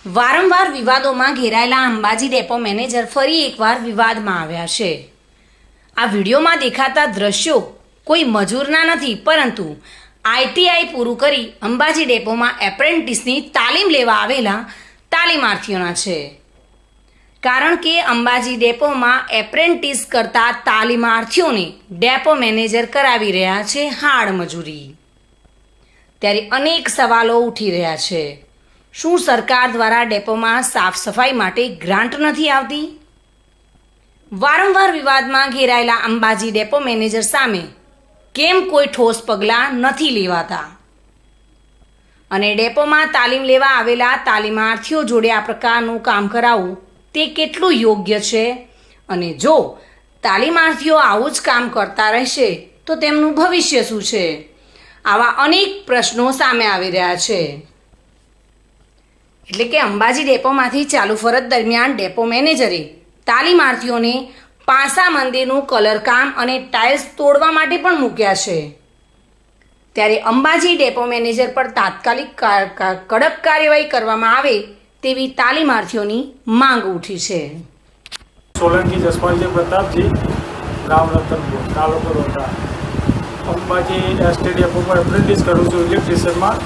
વારંવાર વિવાદોમાં ઘેરાયેલા Ambaji depot manager ફરી એકવાર વિવાદમાં આવ્યા છે। આ વિડીયોમાં દેખાતા દ્રશ્યો કોઈ મજૂરના નથી, પરંતુ આઈટીઆઈ પૂરું કરી અંબાજી ડેપોમાં એપ્રેન્ટિસની તાલીમ લેવા આવેલા તાલીમાર્થીઓના છે। કારણ કે અંબાજી ડેપોમાં એપ્રેન્ટિસ કરતા તાલીમાર્થીઓને ડેપો મેનેજર કરાવી રહ્યા છે હાડ મજૂરી। ત્યારે અનેક સવાલો ઉઠી રહ્યા છે। શું સરકાર દ્વારા ડેપોમાં સાફ સફાઈ માટે ગ્રાન્ટ નથી આવતી? વારંવાર વિવાદમાં ઘેરાયેલા અંબાજી ડેપો મેનેજર સામે કેમ કોઈ ઠોસ પગલાં નથી લેવાતા? અને ડેપોમાં તાલીમ લેવા આવેલા તાલીમાર્થીઓ જોડે આ પ્રકારનું કામ કરાવવું તે કેટલું યોગ્ય છે? અને જો તાલીમાર્થીઓ આવું જ કામ કરતા રહેશે તો તેમનું ભવિષ્ય શું છે? આવા અનેક પ્રશ્નો સામે આવી રહ્યા છે। એટલે કે અંબાજી ડેપોમાંથી ચાલુ ફરજ દરમિયાન ડેપો મેનેજરે તાલીમાર્થીઓને પાંસા મંદિરનું કલરકામ અને ટાઇલ્સ તોડવા માટે પણ મૂક્યા છે। ત્યારે અંબાજી ડેપો મેનેજર પર તાત્કાલિક કડક કાર્યવાહી કરવામાં આવે તેવી તાલીમાર્થીઓની માંગ ઉઠી છે। સોલંકી જસપાલજી પ્રતાપજી, ગામ રતનપુર, તાલુકો રોટા। અંબાજી એસટી ડેપોમાં એપ્રેન્ટિસ કરું છું ઇલેક્ટ્રિશિયનમાં।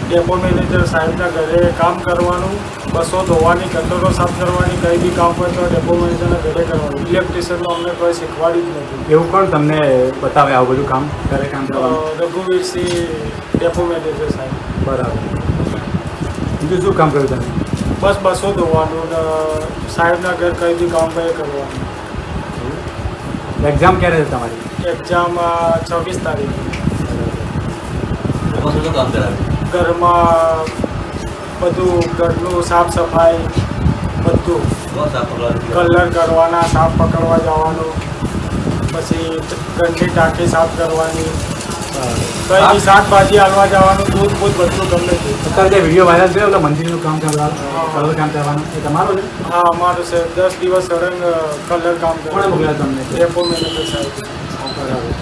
ડેપો મેનેજર સાહેબના ઘરે કામ કરવાનું, બસો ધોવાની, ગટરો સાફ કરવાની, કંઈ બી કામ હોય તો ડેપો મેનેજરના ઘરે કરવાનું। ઇલેક્ટ્રિશિયનમાં અમને કોઈ શીખવાડ્યું જ નથી। એવું કોણ તમને બતાવે આવું બધું કામ ઘરે કામ કરવાનું? રઘુવીરસિંહ ડેપો મેનેજર સાહેબ। બરાબર। બીજું શું કામ કર્યું તમે? બસ બસો ધોવાનું ને સાહેબના ઘર કંઈ બી કામ હોય એ કરવાનું। એક્ઝામ ક્યારે છે તમારી? એક્ઝામ 26 તારીખે। એમાં શું કામ કરાવે? ઘરમાં બધું, ઘરનું સાફ સફાઈ બધું, કલર કરવાના, સાફ પકડવા જવાનું, પછી ઘરની ટાંકી સાફ કરવાની, કંઈ બી શાકભાજી હાલવા જવાનું, દૂધ બૂધ બધું ગમે તે। અત્યારે જે વિડીયો વાયરલ થયો એટલે મંદિરનું કામ કલર કામ કરવાનું એ તમારું છે? હા, અમારું છે। 10 દિવસ સળંગ કલર કામ કોણે મોકલ્યા તમને? ડેપો મેનેજર સાહેબ। બરાબર।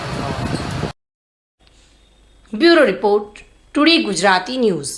Bureau report, today Gujarati news.